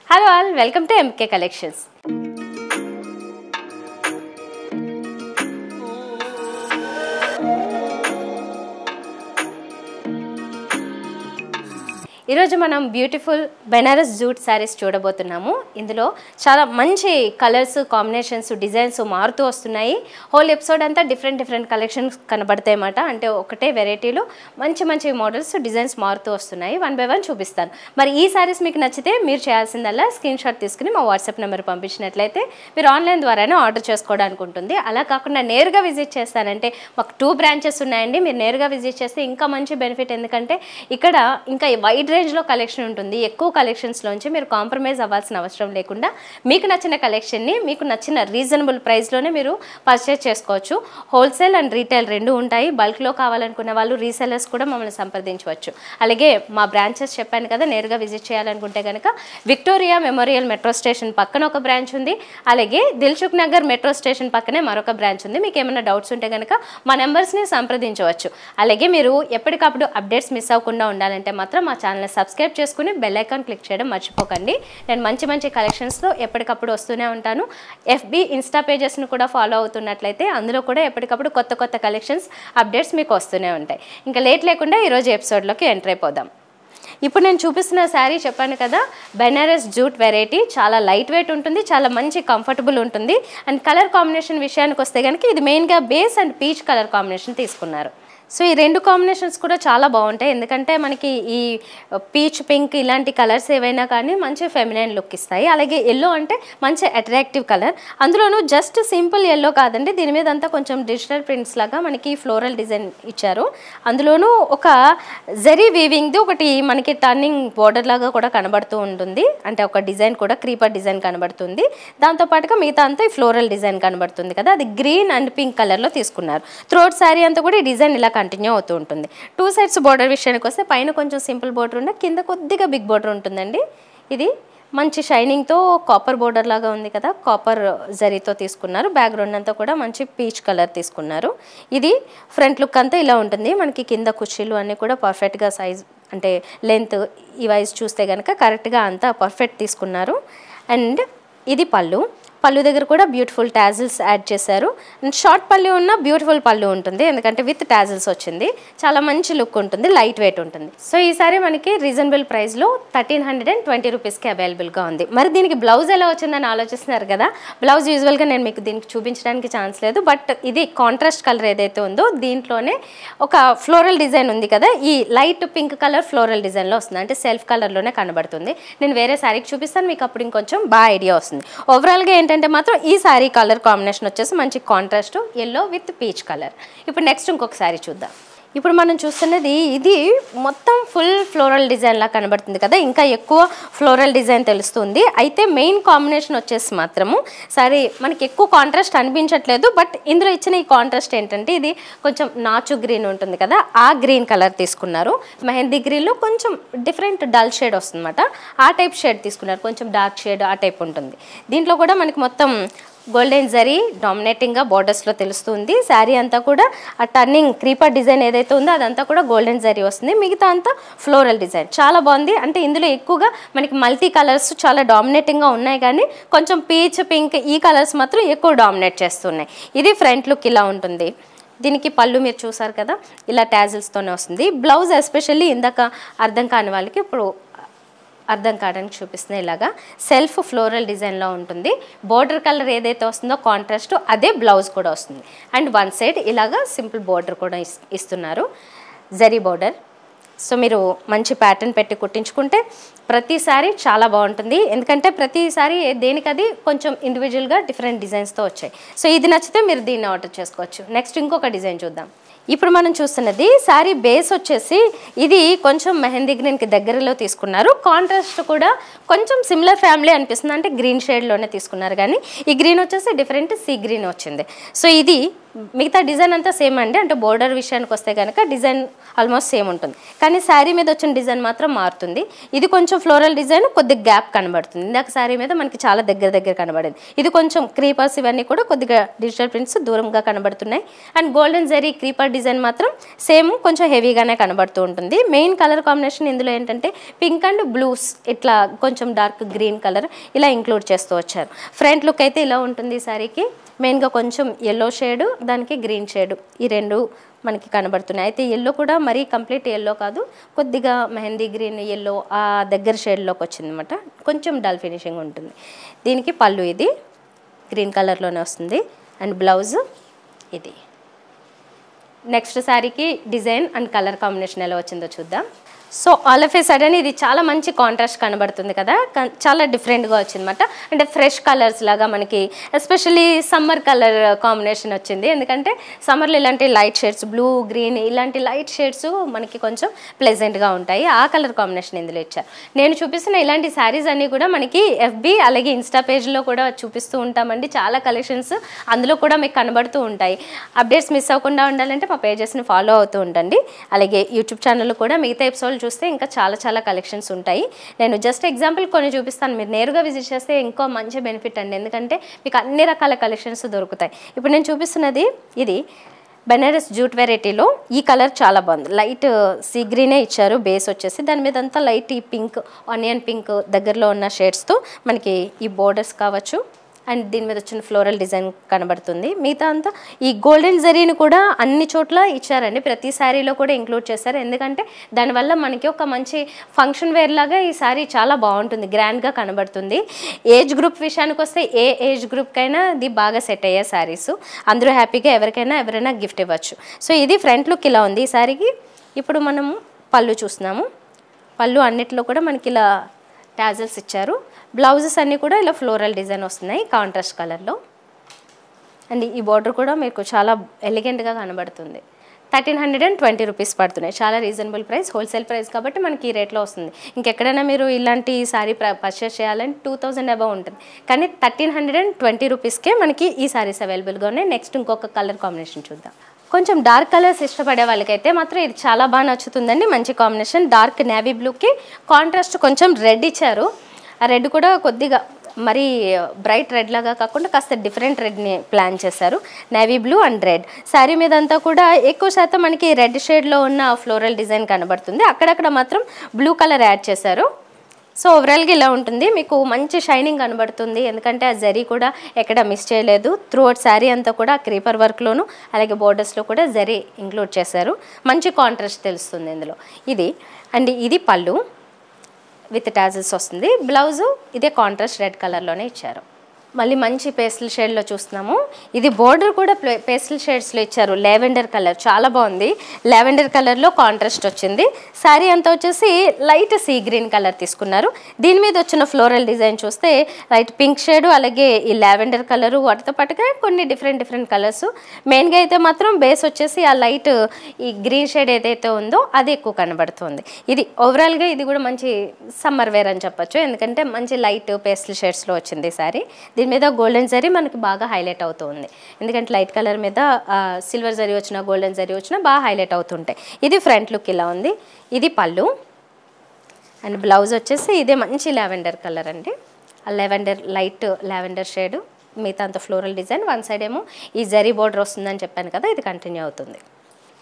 Hello all, welcome to MK Collections. ఈరోజు మనం beautiful Banaras jute saris చూడబోతున్నాము. ఇందులో చాలా మంచి కలర్స్, కాంబినేషన్స్, డిజైన్స్ మారుతూ వస్తున్నాయి. హోల్ ఎపిసోడ్ అంతా డిఫరెంట్ కలెక్షన్స్ కనబడతాయి అన్నమాట. అంటే ఒకటే వెరైటీలో మంచి మోడల్స్, డిజైన్స్ మారుతూ వస్తున్నాయి. వన్ బై వన్ చూపిస్తాను. మరి ఈ శారీస్ మీకు నచ్చితే మీరు చేయాల్సిందల్లా స్క్రీన్ షాట్ తీసుకుని మా వాట్సాప్ నెంబర్ పంపించినట్లయితే మీరు ఆన్లైన్ ద్వారానే ఆర్డర్ చేసుకోవడానికి ఉంటుంది. అలా కాకుండా నేరుగా విజిట్ చేస్తానంటే మాకు 2 బ్రాంచెస్ ఉన్నాయండి. మీరు నేరుగా విజిట్ చేస్తే ఇంకా మంచి బెనిఫిట్. ఎందుకంటే ఇక్కడ ఇంకా వైడ్ రేంజ్లో కలెక్షన్ ఉంటుంది. ఎక్కువ కలెక్షన్స్లోంచి మీరు కాంప్రమైజ్ అవ్వాల్సిన అవసరం లేకుండా మీకు నచ్చిన కలెక్షన్ని మీకు నచ్చిన రీజనబుల్ ప్రైస్లోనే మీరు పర్చేస్ చేసుకోవచ్చు. హోల్సేల్ అండ్ రీటైల్ రెండు ఉంటాయి. బల్క్లో కావాలనుకున్న వాళ్ళు రీసెలర్స్ కూడా మమ్మల్ని సంప్రదించవచ్చు. అలాగే మా బ్రాంచెస్ చెప్పాను కదా, నేరుగా విజిట్ చేయాలనుకుంటే కనుక విక్టోరియా మెమోరియల్ మెట్రో స్టేషన్ పక్కన ఒక బ్రాంచ్ ఉంది. అలాగే దిల్సుఖ్ నగర్ మెట్రో స్టేషన్ పక్కనే మరొక బ్రాంచ్ ఉంది. మీకు ఏమైనా డౌట్స్ ఉంటే కనుక మా నెంబర్స్ని సంప్రదించవచ్చు. అలాగే మీరు ఎప్పటికప్పుడు అప్డేట్స్ మిస్ అవ్వకుండా ఉండాలంటే మాత్రం మా ఛానల్ సబ్స్క్రైబ్ చేసుకుని బెల్ ఐకాన్ క్లిక్ చేయడం మర్చిపోకండి. నేను మంచి కలెక్షన్స్తో ఎప్పటికప్పుడు వస్తూనే ఉంటాను. ఎఫ్బీ, ఇన్స్టా పేజెస్ను కూడా ఫాలో అవుతున్నట్లయితే అందులో కూడా ఎప్పటికప్పుడు కొత్త కలెక్షన్స్ అప్డేట్స్ మీకు వస్తూనే ఉంటాయి. ఇంకా లేట్ లేకుండా ఈరోజు ఎపిసోడ్లోకి ఎంటర్ అయిపోదాం. ఇప్పుడు నేను చూపిస్తున్న శారీ చెప్పాను కదా, బెనారస్ జూట్ వెరైటీ. చాలా లైట్ వెయిట్ ఉంటుంది, చాలా మంచి కంఫర్టబుల్ ఉంటుంది. అండ్ కలర్ కాంబినేషన్ విషయానికి వస్తే కనుక ఇది మెయిన్గా base and peach colour combination తీసుకున్నారు. సో ఈ రెండు కాంబినేషన్స్ కూడా చాలా బాగుంటాయి. ఎందుకంటే మనకి ఈ పీచ్, పింక్ ఇలాంటి కలర్స్ ఏవైనా కానీ మంచి ఫెమినైన్ లుక్ ఇస్తాయి. అలాగే ఎల్లో అంటే మంచి అట్రాక్టివ్ కలర్. అందులోనూ జస్ట్ సింపుల్ ఎల్లో కాదండి, దీని మీద అంతా కొంచెం డిజిటల్ ప్రింట్స్ లాగా మనకి ఫ్లోరల్ డిజైన్ ఇచ్చారు. అందులోనూ ఒక జరీ వీవింగ్ది ఒకటి మనకి టర్నింగ్ బోర్డర్ లాగా కూడా కనబడుతూ ఉంటుంది. అంటే ఒక డిజైన్ కూడా క్రీపర్ డిజైన్ కనబడుతుంది. దాంతోపాటుగా మిగతా అంతా ఈ ఫ్లోరల్ డిజైన్ కనబడుతుంది కదా, అది గ్రీన్ అండ్ పింక్ కలర్లో తీసుకున్నారు. త్రోట్ శారీ అంతా కూడా ఈ డిజైన్ ఇలా కంటిన్యూ అవుతూ ఉంటుంది. 2 సైడ్స్ బోర్డర్ విషయానికి వస్తే పైన కొంచెం సింపుల్ బోర్డర్ ఉన్న, కింద కొద్దిగా బిగ్ బోర్డర్ ఉంటుందండి. ఇది మంచి షైనింగ్తో కాపర్ బోర్డర్ లాగా ఉంది కదా, కాపర్ జరీతో తీసుకున్నారు. బ్యాక్గ్రౌండ్ అంతా కూడా మంచి పీచ్ కలర్ తీసుకున్నారు. ఇది ఫ్రంట్ లుక్ అంతా ఇలా ఉంటుంది. మనకి కింద కుర్చీలు అన్నీ కూడా పర్ఫెక్ట్గా సైజ్ అంటే లెంత్ ఈ వైజ్ చూస్తే కనుక కరెక్ట్గా అంతా పర్ఫెక్ట్ తీసుకున్నారు. అండ్ ఇది పళ్ళు దగ్గర కూడా బ్యూటిఫుల్ టాజిల్స్ యాడ్ చేశారు. అండ్ షార్ట్ పళ్ళు ఉన్న బ్యూటిఫుల్ పళ్ళు ఉంటుంది, ఎందుకంటే విత్ టాజిల్స్ వచ్చింది. చాలా మంచి లుక్ ఉంటుంది, లైట్ వెయిట్ ఉంటుంది. సో ఈసారి మనకి రీజనబుల్ ప్రైస్లో 1320 రూపీస్కి అవైలబుల్గా ఉంది. మరి దీనికి బ్లౌజ్ ఎలా వచ్చిందని ఆలోచిస్తున్నారు కదా. బ్లౌజ్ యూజువల్గా నేను మీకు దీనికి చూపించడానికి ఛాన్స్ లేదు, బట్ ఇది కాంట్రాస్ట్ కలర్ ఏదైతే ఉందో దీంట్లోనే ఒక ఫ్లోరల్ డిజైన్ ఉంది కదా, ఈ లైట్ పింక్ కలర్ ఫ్లోరల్ డిజైన్లో వస్తుంది. అంటే సెల్ఫ్ కలర్లోనే కనబడుతుంది. నేను వేరే శారీకి చూపిస్తాను, మీకు అప్పుడు ఇంకొంచెం బాగా ఐడియా వస్తుంది. ఓవరాల్గా ఏంటంటే మాత్రం ఈ శారీ కలర్ కాంబినేషన్ వచ్చేసి మంచి contrast yellow with peach colour. ఇప్పుడు నెక్స్ట్ ఇంకొక శారీ చూద్దాం. ఇప్పుడు మనం చూస్తున్నది ఇది మొత్తం ఫుల్ ఫ్లోరల్ డిజైన్ లా కనబడుతుంది కదా, ఇంకా ఎక్కువ ఫ్లోరల్ డిజైన్ తెలుస్తుంది. అయితే మెయిన్ కాంబినేషన్ వచ్చేసి మాత్రము సరే మనకి ఎక్కువ కాంట్రాస్ట్ అనిపించట్లేదు, బట్ ఇందులో ఇచ్చిన ఈ కాంట్రాస్ట్ ఏంటంటే ఇది కొంచెం నాచు గ్రీన్ ఉంటుంది కదా, ఆ గ్రీన్ కలర్ తీసుకున్నారు. మెహందీ గ్రీన్లో కొంచెం డిఫరెంట్ డల్ షేడ్ వస్తుంది అన్నమాట, ఆ టైప్ షేడ్ తీసుకున్నారు. కొంచెం డార్క్ షేడ్ ఆ టైప్ ఉంటుంది. దీంట్లో కూడా మనకి మొత్తం గోల్డెన్ జరీ డామినేటింగ్గా బార్డర్స్లో తెలుస్తుంది. శారీ అంతా కూడా ఆ టర్నింగ్ క్రీపర్ డిజైన్ ఏదైతే ఉందో అదంతా కూడా గోల్డెన్ జరీ వస్తుంది. మిగతా అంతా ఫ్లోరల్ డిజైన్ చాలా బాగుంది. అంటే ఇందులో ఎక్కువగా మనకి మల్టీ కలర్స్ చాలా డామినేటింగ్గా ఉన్నాయి, కానీ కొంచెం పీచ్, పింక్ ఈ కలర్స్ మాత్రం ఎక్కువ డామినేట్ చేస్తున్నాయి. ఇది ఫ్రంట్ లుక్ ఇలా ఉంటుంది. దీనికి పళ్ళు మీరు చూసారు కదా, ఇలా టాజిల్స్తోనే వస్తుంది. బ్లౌజ్ ఎస్పెషల్లీ ఇందాక అర్థం కాని వాళ్ళకి ఇప్పుడు అర్థం కావడానికి చూపిస్తుంది. ఇలాగా సెల్ఫ్ ఫ్లోరల్ డిజైన్లో ఉంటుంది. బోర్డర్ కలర్ ఏదైతే వస్తుందో కాంట్రాస్ట్ అదే బ్లౌజ్ కూడా వస్తుంది. అండ్ వన్ సైడ్ ఇలాగా సింపుల్ బోర్డర్ కూడా ఇస్తున్నారు, జరీ బోర్డర్. సో మీరు మంచి ప్యాటర్న్ పెట్టి కుట్టించుకుంటే ప్రతిసారి చాలా బాగుంటుంది. ఎందుకంటే ప్రతిసారి దేనికది కొంచెం ఇండివిజువల్గా డిఫరెంట్ డిజైన్స్తో వచ్చాయి. సో ఇది నచ్చితే మీరు దీన్ని ఆర్డర్ చేసుకోవచ్చు. నెక్స్ట్ ఇంకొక డిజైన్ చూద్దాం. ఇప్పుడు మనం చూస్తున్నది శారీ బేస్ వచ్చేసి ఇది కొంచెం మెహందీ గ్రీన్కి దగ్గరలో తీసుకున్నారు. కాంట్రాస్ట్ కూడా కొంచెం సిమిలర్ ఫ్యామిలీ అనిపిస్తుంది, అంటే గ్రీన్ షేడ్లోనే తీసుకున్నారు, కానీ ఈ గ్రీన్ వచ్చేసి డిఫరెంట్ సీ గ్రీన్ వచ్చింది. సో ఇది మిగతా డిజైన్ అంతా సేమ్ అండి, అంటే బోర్డర్ విషయానికి వస్తే కనుక డిజైన్ ఆల్మోస్ట్ సేమ్ ఉంటుంది, కానీ శారీ మీద వచ్చిన డిజైన్ మాత్రం మారుతుంది. ఇది కొంచెం ఫ్లోరల్ డిజైన్, కొద్దిగా గ్యాప్ కనబడుతుంది. ఇందాక శారీ మీద మనకి చాలా దగ్గర కనబడింది. ఇది కొంచెం క్రీపర్స్ ఇవన్నీ కూడా కొద్దిగా డిజిటల్ ప్రింట్స్ దూరంగా కనబడుతున్నాయి. And golden zari creeper design మాత్రం సేమ్, కొంచెం హెవీగానే కనబడుతూ ఉంటుంది. మెయిన్ కలర్ కాంబినేషన్ ఇందులో ఏంటంటే పింక్ అండ్ బ్లూస్, ఇట్లా కొంచెం డార్క్ గ్రీన్ కలర్ ఇలా ఇంక్లూడ్ చేస్తూ వచ్చారు. ఫ్రంట్ లుక్ అయితే ఇలా ఉంటుంది శారీకి. మెయిన్గా కొంచెం ఎల్లో షేడు, దానికి గ్రీన్ షేడు, ఈ రెండు మనకి కనబడుతున్నాయి. అయితే ఎల్లో కూడా మరీ కంప్లీట్ ఎల్లో కాదు, కొద్దిగా మెహందీ గ్రీన్ ఎల్లో ఆ దగ్గర షేడ్లోకి వచ్చింది అనమాట, కొంచెం డల్ ఫినిషింగ్ ఉంటుంది. దీనికి పళ్ళు ఇది గ్రీన్ కలర్లోనే వస్తుంది. అండ్ బ్లౌజ్ ఇది. నెక్స్ట్ శారీకి డిజైన్ అండ్ కలర్ కాంబినేషన్ ఎలా వచ్చిందో చూద్దాం. So all of A sudden ఇది చాలా మంచి కాంట్రాస్ట్ కనబడుతుంది కదా, చాలా డిఫరెంట్గా వచ్చిందన్నమాట. అంటే ఫ్రెష్ కలర్స్ లాగా మనకి ఎస్పెషల్లీ సమ్మర్ కలర్ కాంబినేషన్ వచ్చింది. ఎందుకంటే సమ్మర్లో ఇలాంటి లైట్ షేడ్స్, బ్లూ గ్రీన్ ఇలాంటి లైట్ షేడ్స్ మనకి కొంచెం ప్లెజెంట్గా ఉంటాయి. ఆ కలర్ కాంబినేషన్ ఇందులో ఇచ్చారు. నేను చూపిస్తున్న ఇలాంటి శారీస్ అన్నీ కూడా మనకి FB అలాగే ఇన్స్టా పేజ్లో కూడా చూపిస్తూ ఉంటామండి. చాలా కలెక్షన్స్ అందులో కూడా మీకు కనబడుతూ ఉంటాయి. అప్డేట్స్ మిస్ అవ్వకుండా ఉండాలంటే మా పేజెస్ని ఫాలో అవుతూ ఉండండి. అలాగే యూట్యూబ్ ఛానల్లో కూడా మిగతా ఎపిసోడ్లు చూస్తే ఇంకా చాలా కలెక్షన్స్ ఉంటాయి. నేను జస్ట్ ఎగ్జాంపుల్ కొన్ని చూపిస్తాను, మీరు నేరుగా విజిట్ చేస్తే ఇంకో మంచి బెనిఫిట్ అండి, ఎందుకంటే మీకు అన్ని రకాల కలెక్షన్స్ దొరుకుతాయి. ఇప్పుడు నేను చూపిస్తున్నది ఇది బెనారస్ జూట్ వెరైటీలో. ఈ కలర్ చాలా బాగుంది, లైట్ సీ గ్రీనే ఇచ్చారు బేస్ వచ్చేసి. దాని మీద అంతా లైట్ ఈ పింక్, ఆనియన్ పింక్ దగ్గరలో ఉన్న షేడ్స్తో మనకి ఈ బోర్డర్స్ కావచ్చు, అండ్ దీని మీద వచ్చిన ఫ్లోరల్ డిజైన్ కనబడుతుంది. మిగతా అంతా ఈ గోల్డెన్ జరీని కూడా అన్ని చోట్ల ఇచ్చారండి, ప్రతి శారీలో కూడా ఇంక్లూడ్ చేశారు. ఎందుకంటే దానివల్ల మనకి ఒక మంచి ఫంక్షన్ వేర్ లాగా ఈ శారీ చాలా బాగుంటుంది, గ్రాండ్గా కనబడుతుంది. ఏజ్ గ్రూప్ విషయానికి వస్తే ఏ ఏజ్ గ్రూప్కైనా ఇది బాగా సెట్ అయ్యే శారీస్, అందరూ హ్యాపీగా ఎవరైనా గిఫ్ట్ ఇవ్వచ్చు. సో ఇది ఫ్రంట్ లుక్ ఇలా ఉంది ఈ శారీకి. ఇప్పుడు మనము పళ్ళు చూస్తున్నాము. పళ్ళు అన్నిట్లో కూడా మనకి ఇలా టాజల్స్ ఇచ్చారు. బ్లౌజెస్ అన్నీ కూడా ఇలా ఫ్లోరల్ డిజైన్ వస్తున్నాయి కాంట్రాస్ట్ కలర్లో. అండ్ ఈ బార్డర్ కూడా మీకు చాలా ఎలిగెంట్గా కనబడుతుంది. 1320 రూపీస్ పడుతున్నాయి, చాలా రీజనబుల్ ప్రైస్, హోల్సేల్ ప్రైస్ కాబట్టి మనకి ఈ రేట్లో వస్తుంది. ఇంకెక్కడైనా మీరు ఇలాంటి శారీ పర్చేస్ చేయాలంటే 2000 అబవ్ ఉంటుంది, కానీ 1320 రూపీస్కే మనకి ఈ శారీస్ అవైలబుల్గా ఉన్నాయి. నెక్స్ట్ ఇంకొక కలర్ కాంబినేషన్ చూద్దాం. కొంచెం డార్క్ కలర్స్ ఇష్టపడే వాళ్ళకైతే మాత్రం ఇది చాలా బాగా నచ్చుతుందండి. మంచి కాంబినేషన్, డార్క్ నేవీ బ్లూకి కాంట్రాస్ట్ కొంచెం రెడ్ ఇచ్చారు. ఆ రెడ్ కూడా కొద్దిగా మరీ బ్రైట్ రెడ్ లాగా కాకుండా కాస్త డిఫరెంట్ రెడ్ని ప్లాన్ చేశారు. Navy blue and red sari మీద అంతా కూడా ఎక్కువ శాతం మనకి రెడ్ షేడ్లో ఉన్న ఫ్లోరల్ డిజైన్ కనబడుతుంది. అక్కడక్కడ మాత్రం బ్లూ కలర్ యాడ్ చేశారు. సో ఓవరాల్గా ఇలా ఉంటుంది, మీకు మంచి షైనింగ్ కనబడుతుంది. ఎందుకంటే ఆ జరీ కూడా ఎక్కడ మిస్ చేయలేదు. త్రూ అవుట్ శారీ అంతా కూడా క్రీపర్ వర్క్లోను అలాగే బోర్డర్స్లో కూడా జరీ ఇంక్లూడ్ చేశారు. మంచి కాంట్రాస్ట్ తెలుస్తుంది ఇందులో. ఇది అండ్ ఇది పళ్ళు విత్ టాజిల్స్ వస్తుంది. బ్లౌజు ఇదే కాంట్రాస్ట్ రెడ్ కలర్లోనే ఇచ్చారు. మళ్ళీ మంచి పేస్టల్ షేడ్లో చూస్తున్నాము. ఇది బోర్డర్ కూడా పేస్టల్ షేడ్స్లో ఇచ్చారు. లావెండర్ కలర్ చాలా బాగుంది, లావెండర్ కలర్లో కాంట్రాస్ట్ వచ్చింది. శారీ అంతా వచ్చేసి లైట్ సీ గ్రీన్ కలర్ తీసుకున్నారు. దీని మీద వచ్చిన ఫ్లోరల్ డిజైన్ చూస్తే లైట్ పింక్ షేడు అలాగే ఈ లావెండర్ కలరు, వాటితో పాటుగా కొన్ని డిఫరెంట్ కలర్స్. మెయిన్గా అయితే మాత్రం బేస్ వచ్చేసి ఆ లైట్ ఈ గ్రీన్ షేడ్ ఏదైతే ఉందో అది ఎక్కువ కనబడుతుంది. ఇది ఓవరాల్గా ఇది కూడా మంచి సమ్మర్ వేర్ అని చెప్పొచ్చు, ఎందుకంటే మంచి లైట్ పేస్టల్ షేడ్స్లో వచ్చింది శారీ. దీని మీద గోల్డెన్ జరీ మనకి బాగా హైలైట్ అవుతుంది, ఎందుకంటే లైట్ కలర్ మీద సిల్వర్ జరీ వచ్చినా గోల్డెన్ జరీ వచ్చినా బాగా హైలైట్ అవుతుంటాయి. ఇది ఫ్రంట్ లుక్ ఇలా ఉంది. ఇది పళ్ళు అండ్ బ్లౌజ్ వచ్చేసి ఇదే మంచి లావెండర్ కలర్ అండి, లావెండర్ లైట్ లావెండర్ షేడు. మిగతా అంత ఫ్లోరల్ డిజైన్, వన్ సైడ్ ఏమో ఈ జరీ బోర్డర్ వస్తుందని చెప్పాను కదా, ఇది కంటిన్యూ అవుతుంది.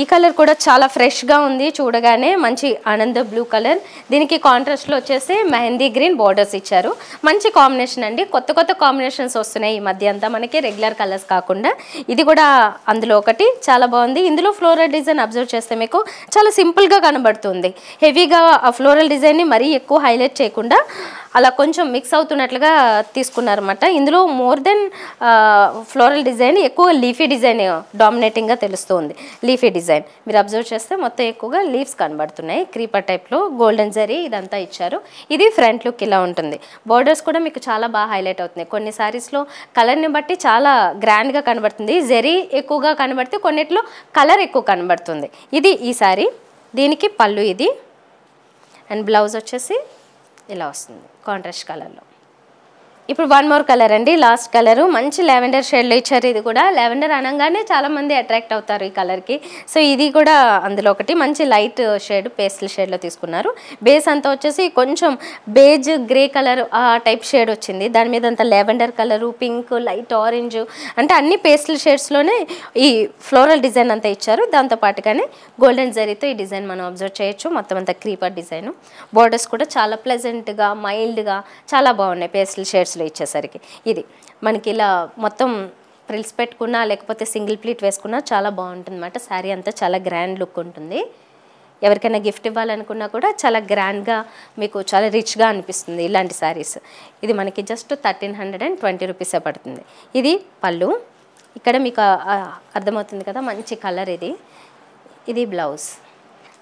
ఈ కలర్ కూడా చాలా ఫ్రెష్గా ఉంది, చూడగానే మంచి ఆనంద బ్లూ కలర్. దీనికి కాంట్రాస్ట్లో వచ్చేసి మెహందీ గ్రీన్ బోర్డర్స్ ఇచ్చారు. మంచి కాంబినేషన్ అండి, కొత్త కాంబినేషన్స్ వస్తున్నాయి ఈ మధ్య అంతా మనకి, రెగ్యులర్ కలర్స్ కాకుండా. ఇది కూడా అందులో ఒకటి చాలా బాగుంది. ఇందులో ఫ్లోరల్ డిజైన్ అబ్జర్వ్ చేస్తే మీకు చాలా సింపుల్గా కనబడుతుంది. హెవీగా ఆ ఫ్లోరల్ డిజైన్ని మరీ ఎక్కువ హైలైట్ చేయకుండా అలా కొంచెం మిక్స్ అవుతున్నట్లుగా తీసుకున్నారన్నమాట. ఇందులో మోర్ దెన్ ఫ్లోరల్ డిజైన్ ఎక్కువ లీఫీ డిజైన్ డామినేటింగ్గా తెలుస్తుంది. లీఫీ డిజైన్ మీరు అబ్జర్వ్ చేస్తే మొత్తం ఎక్కువగా లీవ్స్ కనబడుతున్నాయి, క్రీపర్ టైప్లో గోల్డెన్ జరీ ఇదంతా ఇచ్చారు. ఇది ఫ్రంట్ లుక్ ఇలా ఉంటుంది. బోర్డర్స్ కూడా మీకు చాలా బాగా హైలైట్ అవుతున్నాయి. కొన్ని శారీస్లో కలర్ని బట్టి చాలా గ్రాండ్గా కనబడుతుంది, జరీ ఎక్కువగా కనబడితే కొన్నిట్లో కలర్ ఎక్కువ కనబడుతుంది. ఇది ఈ శారీ. దీనికి పళ్ళు ఇది అండ్ బ్లౌజ్ వచ్చేసి ఇలా వస్తుంది కాంట్రాస్ట్ కలర్లో. ఇప్పుడు వన్ మోర్ కలర్ అండి, లాస్ట్ కలరు మంచి లావెండర్ షేడ్లో ఇచ్చారు. ఇది కూడా లావెండర్ అనగానే చాలామంది అట్రాక్ట్ అవుతారు ఈ కలర్కి. సో ఇది కూడా అందులో ఒకటి మంచి లైట్ షేడ్ పేస్టల్ షేడ్లో తీసుకున్నారు. బేస్ అంతా వచ్చేసి కొంచెం బేజ్ గ్రే కలర్ ఆ టైప్ షేడ్ వచ్చింది. దాని మీద అంతా lavender colour, pink, light orange, అంటే అన్ని పేస్టల్ షేడ్స్లోనే ఈ ఫ్లోరల్ డిజైన్ అంతా ఇచ్చారు. దాంతోపాటుగానే గోల్డెన్ జరీతో ఈ డిజైన్ మనం అబ్జర్వ్ చేయొచ్చు. మొత్తం అంతా క్రీపర్ డిజైన్, బోర్డర్స్ కూడా చాలా ప్లెజెంట్గా మైల్డ్గా చాలా బాగున్నాయి పేస్టల్ షేడ్స్లో ఇచ్చేసరికి. ఇది మనకి ఇలా మొత్తం ప్రిల్స్ పెట్టుకున్నా లేకపోతే సింగిల్ ప్లీట్ వేసుకున్నా చాలా బాగుంటుంది అన్నమాట. శారీ అంతా చాలా గ్రాండ్ లుక్ ఉంటుంది. ఎవరికైనా గిఫ్ట్ ఇవ్వాలనుకున్నా కూడా చాలా గ్రాండ్గా మీకు చాలా రిచ్గా అనిపిస్తుంది ఇలాంటి శారీస్. ఇది మనకి జస్ట్ 1320 రూపీసే పడుతుంది. ఇది పళ్ళు, ఇక్కడ మీకు అర్థమవుతుంది కదా మంచి కలర్. ఇది బ్లౌజ్.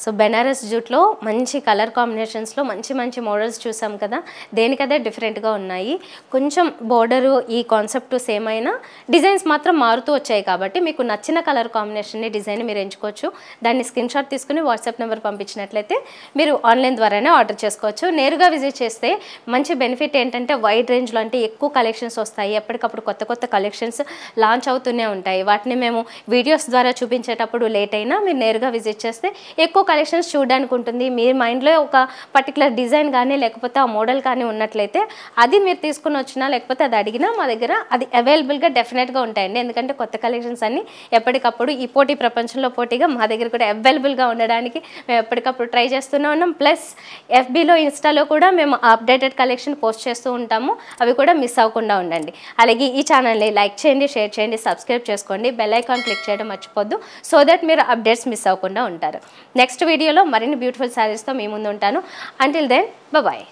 సో బెనారస్ జూట్లో మంచి కలర్ కాంబినేషన్స్లో మంచి మంచి మోడల్స్ చూసాం కదా, దేనికదే డిఫరెంట్గా ఉన్నాయి. కొంచెం బోర్డరు ఈ కాన్సెప్ట్ సేమ్ అయినా డిజైన్స్ మాత్రం మారుతూ వచ్చాయి కాబట్టి మీకు నచ్చిన కలర్ కాంబినేషన్ని డిజైన్ మీరు ఎంచుకోవచ్చు. దాన్ని స్క్రీన్ షాట్ తీసుకుని వాట్సాప్ నెంబర్ పంపించినట్లయితే మీరు ఆన్లైన్ ద్వారానే ఆర్డర్ చేసుకోవచ్చు. నేరుగా విజిట్ చేస్తే మంచి బెనిఫిట్ ఏంటంటే వైడ్ రేంజ్లో అంటే ఎక్కువ కలెక్షన్స్ వస్తాయి. ఎప్పటికప్పుడు కొత్త కొత్త కలెక్షన్స్ లాంచ్ అవుతూనే ఉంటాయి. వాటిని మేము వీడియోస్ ద్వారా చూపించేటప్పుడు లేట్ అయినా మీరు నేరుగా విజిట్ చేస్తే ఎక్కువ కలెక్షన్స్ చూడడానికి ఉంటుంది. మీ మైండ్లో ఒక పర్టికులర్ డిజైన్ కానీ లేకపోతే ఆ మోడల్ కానీ ఉన్నట్లయితే అది మీరు తీసుకుని వచ్చినా లేకపోతే అది అడిగినా మా దగ్గర అది అవైలబుల్గా డెఫినెట్గా ఉంటాయండి. ఎందుకంటే కొత్త కలెక్షన్స్ అన్నీ ఎప్పటికప్పుడు ఈ పోటీ ప్రపంచంలో పోటీగా మా దగ్గర కూడా అవైలబుల్గా ఉండడానికి మేము ఎప్పటికప్పుడు ట్రై చేస్తూనే ఉన్నాం. ప్లస్ ఎఫ్బీలో ఇన్స్టాలో కూడా మేము అప్డేటెడ్ కలెక్షన్ పోస్ట్ చేస్తూ ఉంటాము. అవి కూడా మిస్ అవ్వకుండా ఉండండి. అలాగే ఈ ఛానల్ని లైక్ చేయండి, షేర్ చేయండి, సబ్స్క్రైబ్ చేసుకోండి, బెల్ ఐకాన్ క్లిక్ చేయడం మర్చిపోద్దు. సో దట్ మీరు అప్డేట్స్ మిస్ అవ్వకుండా ఉంటారు. నెక్స్ట్ వీడియోలో మరిన్ని బ్యూటిఫుల్ శారీస్తో మీ ముందు ఉంటాను. Until then bye.